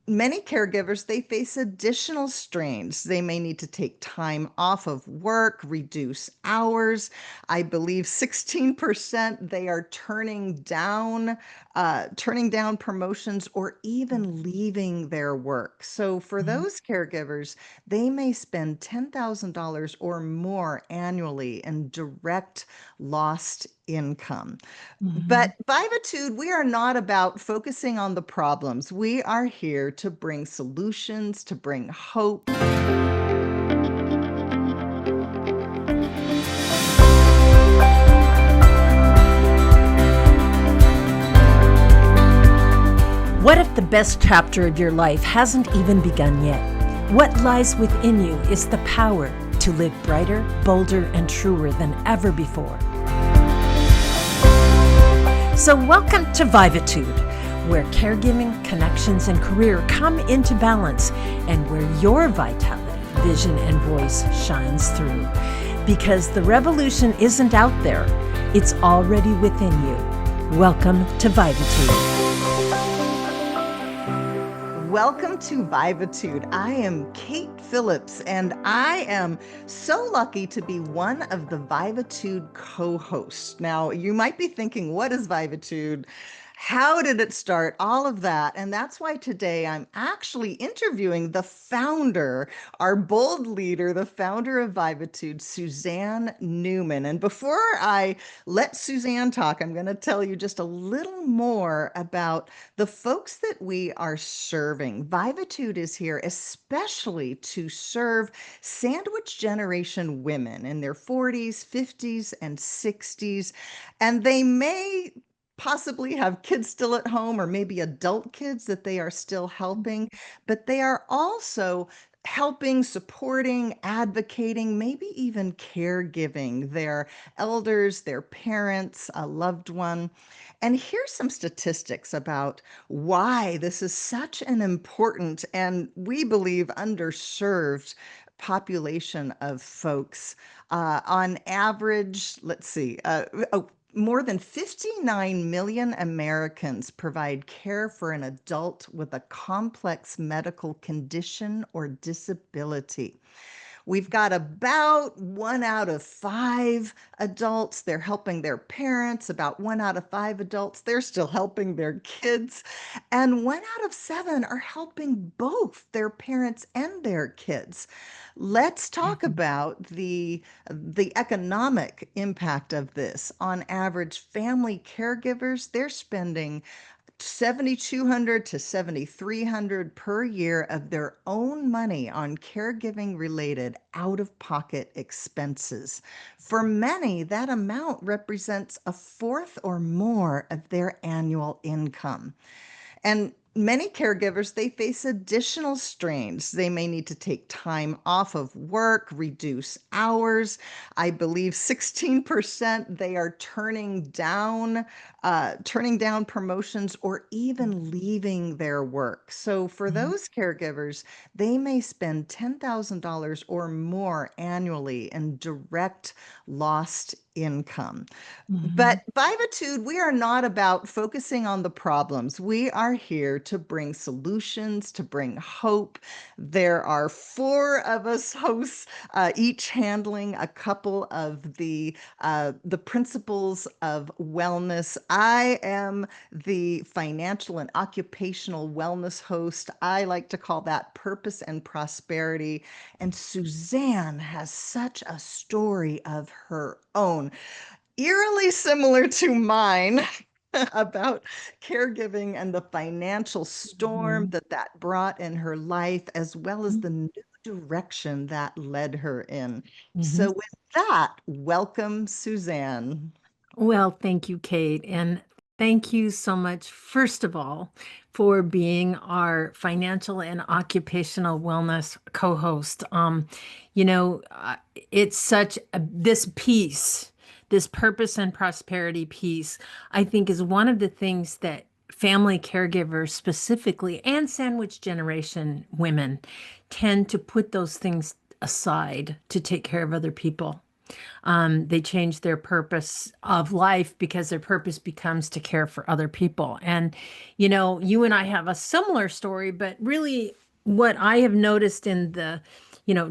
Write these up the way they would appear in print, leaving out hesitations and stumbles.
many caregivers, they face additional strains. They may need to take time off of work, reduce hours. I believe 16% they are turning down promotions or even leaving their work. So for Mhm. those caregivers, they may spend $10,000 or more annually in direct lost income. But Mhm. Vivitude, we are not about focusing on the problems. We are here to bring solutions, to bring hope. What if the best chapter of your life hasn't even begun yet? What lies within you is the power to live brighter, bolder, and truer than ever before. So, welcome to Vivitude, where caregiving, connections, and career come into balance, and where your vitality, vision, and voice shines through. Because the revolution isn't out there, it's already within you. Welcome to Vivitude. Welcome to Vivitude. I am Kate Phillips, and I am so lucky to be one of the Vivitude co-hosts. Now, you might be thinking, what is Vivitude? How did it start? All of that. And that's why today I'm actually interviewing the founder, our bold leader, the founder of Vivitude, Suzanne Newman. And before I let Suzanne talk, I'm going to tell you just a little more about the folks that we are serving. Vivitude is here especially to serve sandwich generation women in their 40s, 50s, and 60s. And they may possibly have kids still at home or maybe adult kids that they are still helping, but they are also helping, supporting, advocating, maybe even caregiving their elders, their parents, a loved one. And here's some statistics about why this is such an important and we believe underserved population of folks. On average, let's see, more than 59 million Americans provide care for an adult with a complex medical condition or disability. We've got about 1 out of 5 adults, they're helping their parents. About 1 out of 5 adults, they're still helping their kids. And 1 out of 7 are helping both their parents and their kids. Let's talk Mhm. about the economic impact of this. On average, family caregivers, they're spending 7,200 to 7,300 per year of their own money on caregiving related out of pocket expenses. For many, that amount represents a fourth or more of their annual income. And many caregivers, they face additional strains. They may need to take time off of work, reduce hours. I believe 16% they are turning down promotions or even leaving their work. So for Mhm. those caregivers, they may spend $10,000 or more annually in direct lost income. Mhm. But Vivitude, we are not about focusing on the problems. We are here to bring solutions, to bring hope. There are 4 of us hosts, each handling a couple of the principles of wellness. I am the financial and occupational wellness host. I like to call that purpose and prosperity. And Suzanne has such a story of her own eerily similar to mine about caregiving and the financial storm Mhm. that that brought in her life, as well as Mhm. the new direction that led her in. Mhm. So, with that, welcome, Suzanne. Well, thank you, Kate. And thank you so much, first of all, for being our financial and occupational wellness co host. You know, uh, it's this piece, this purpose and prosperity piece, I think is one of the things that family caregivers specifically and sandwich generation women tend to put those things aside to take care of other people. They change their purpose of life because their purpose becomes to care for other people. And, you and I have a similar story, but really what I have noticed in the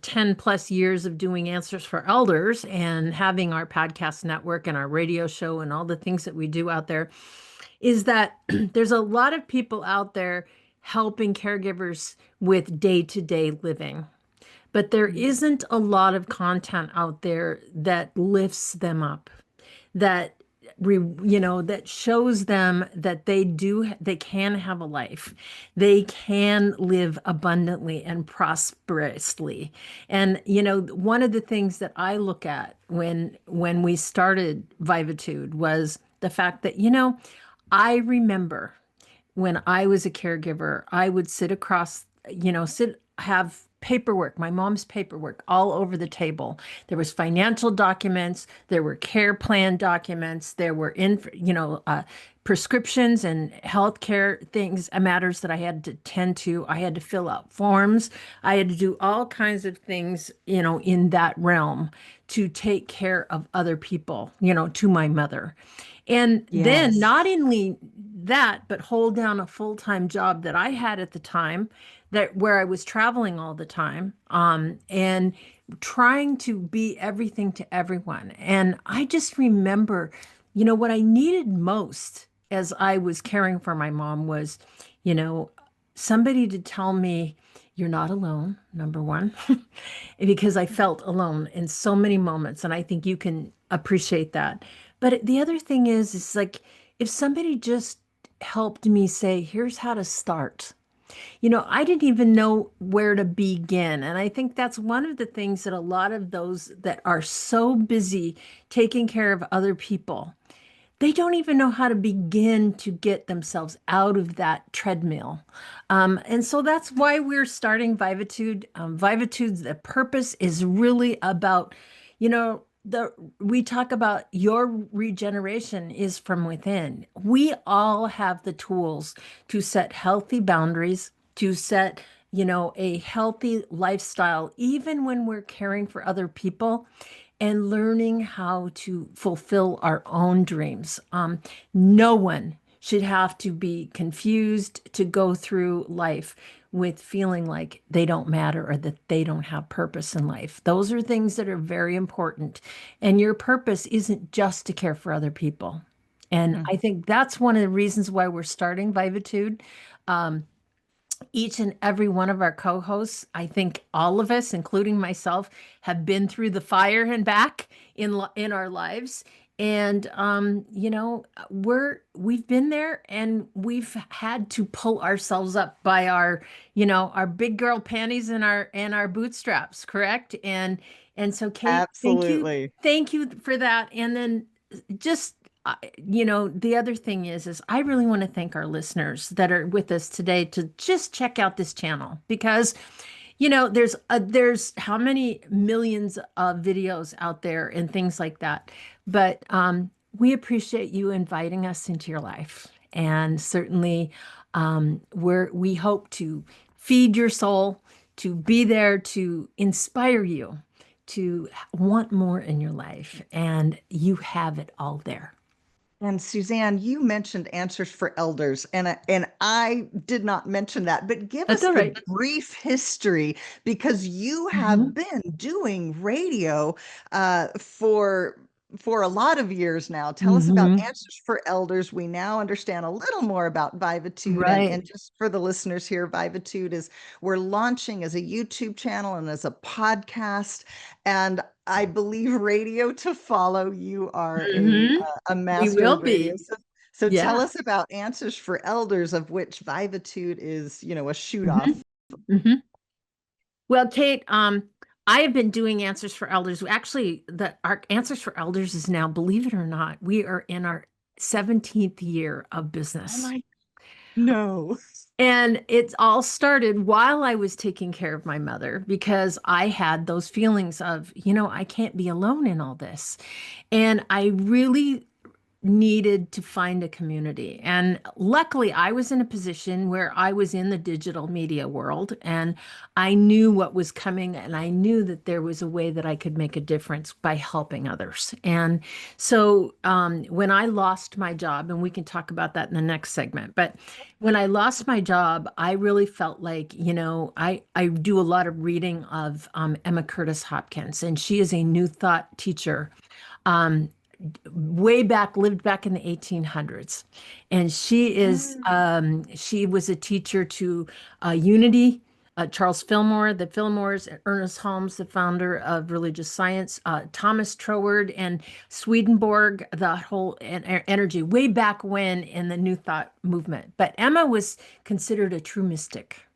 10 plus years of doing Answers for Elders and having our podcast network and our radio show and all the things that we do out there is that there's a lot of people out there helping caregivers with day-to-day living. But there isn't a lot of content out there that lifts them up, that that shows them that they can have a life. They can live abundantly and prosperously. And one of the things that I look at when we started Vivatude was the fact that I remember when I was a caregiver, I would sit across, have paperwork, my mom's paperwork all over the table. There was financial documents, there were care plan documents, there were prescriptions and healthcare things, matters that I had to tend to. I had to fill out forms. I had to do all kinds of things, in that realm to take care of other people, to my mother. And then Yes. not only that, but hold down a full-time job that I had at the time, that where I was traveling all the time, and trying to be everything to everyone. And I just remember, what I needed most as I was caring for my mom was, you know, somebody to tell me, you're not alone, number one, because I felt alone in so many moments. And I think you can appreciate that. But the other thing is like if somebody just helped me say, here's how to start. I didn't even know where to begin. And I think that's one of the things that a lot of those that are so busy taking care of other people, they don't even know how to begin to get themselves out of that treadmill. And so that's why we're starting Vivatude. Vivatude's the purpose is really about, we talk about your regeneration is from within. We all have the tools to set healthy boundaries, to set, a healthy lifestyle, even when we're caring for other people and learning how to fulfill our own dreams. No one should have to be confused to go through life with feeling like they don't matter or that they don't have purpose in life. Those are things that are very important. And your purpose isn't just to care for other people. And I think that's one of the reasons why we're starting Vivatude. Each and every one of our co-hosts, I think all of us, including myself, have been through the fire and back in our lives. And we've been there and we've had to pull ourselves up by our big girl panties and our bootstraps, correct? And so Kate, thank you. Absolutely. Thank you for that. And then just the other thing is I really want to thank our listeners that are with us today to just check out this channel because, there's how many millions of videos out there and things like that. But we appreciate you inviting us into your life. And certainly we hope to feed your soul, to be there to inspire you, to want more in your life. And you have it all there. And Suzanne, you mentioned Answers for Elders, and I did not mention that, but give That's us all the right. brief history because you Mhm. have been doing radio for a lot of years now. Tell us about Mhm. Answers for Elders. We now understand a little more about Vivitude, and Right. just for the listeners here, Vivitude is we're launching as a YouTube channel and as a podcast, and I believe radio to follow. You are Mhm. a We master will of radio. be. So tell Yeah. us about Answers for Elders, of which Vivitude is, a shoot off. Mhm. Mhm. Well, Kate, I have been doing Answers for Elders. Actually, our Answers for Elders is now, believe it or not, we are in our 17th year of Oh business. my, no. And it all started while I was taking care of my mother because I had those feelings of, I can't be alone in all this. And I really needed to find a community. And luckily, I was in a position where I was in the digital media world and I knew what was coming, and I knew that there was a way that I could make a difference by helping others. And so when I lost my job, and we can talk about that in the next segment, but when I lost my job, I really felt like, I do a lot of reading of Emma Curtis Hopkins, and she is a New Thought teacher. Um, Way back, lived back in the 1800s, and she was a teacher to Unity, Charles Fillmore, the Fillmores, Ernest Holmes, the founder of religious science, Thomas Troward, and Swedenborg, the whole energy way back when in the New Thought movement. But Emma was considered a true mystic,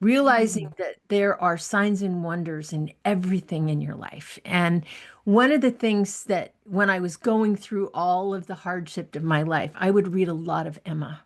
realizing that there are signs and wonders in everything in your life. And one of the things that when I was going through all of the hardship of my life, I would read a lot of Emma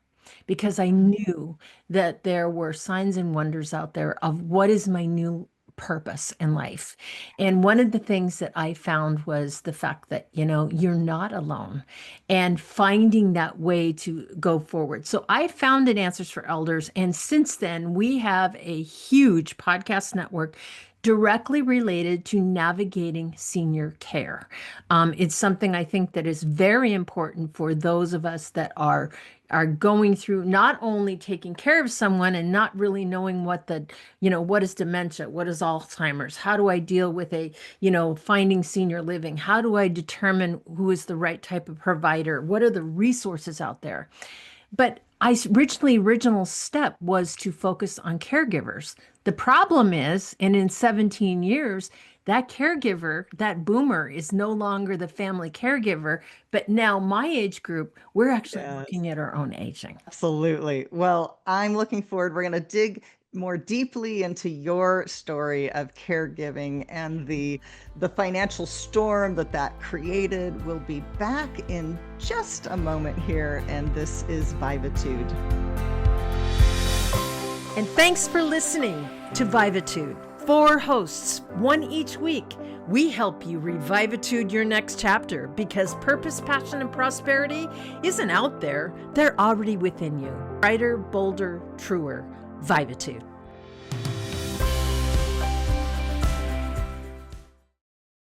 because I knew that there were signs and wonders out there of what is my new purpose in life. And one of the things that I found was the fact that, you're not alone, and finding that way to go forward. So I founded Answers for Elders. And since then, we have a huge podcast network directly related to navigating senior care. It's something I think that is very important for those of us that are going through not only taking care of someone and not really knowing what what is dementia, what is Alzheimer's, how do I deal with finding senior living, how do I determine who is the right type of provider, what are the resources out there. But original step was to focus on caregivers. The problem is, and in 17 years, that caregiver, that boomer, is no longer the family caregiver, but now my age group, we're actually Yes. looking at our own aging. Absolutely. Well, I'm looking forward. We're going to dig more deeply into your story of caregiving and the financial storm that created. We'll be back in just a moment here, and this is Vivatude. And thanks for listening to Vivatude. 4 hosts, 1 each week. We help you revivitude your next chapter, because purpose, passion, and prosperity isn't out there. They're already within you. Brighter, bolder, truer. Vivatude.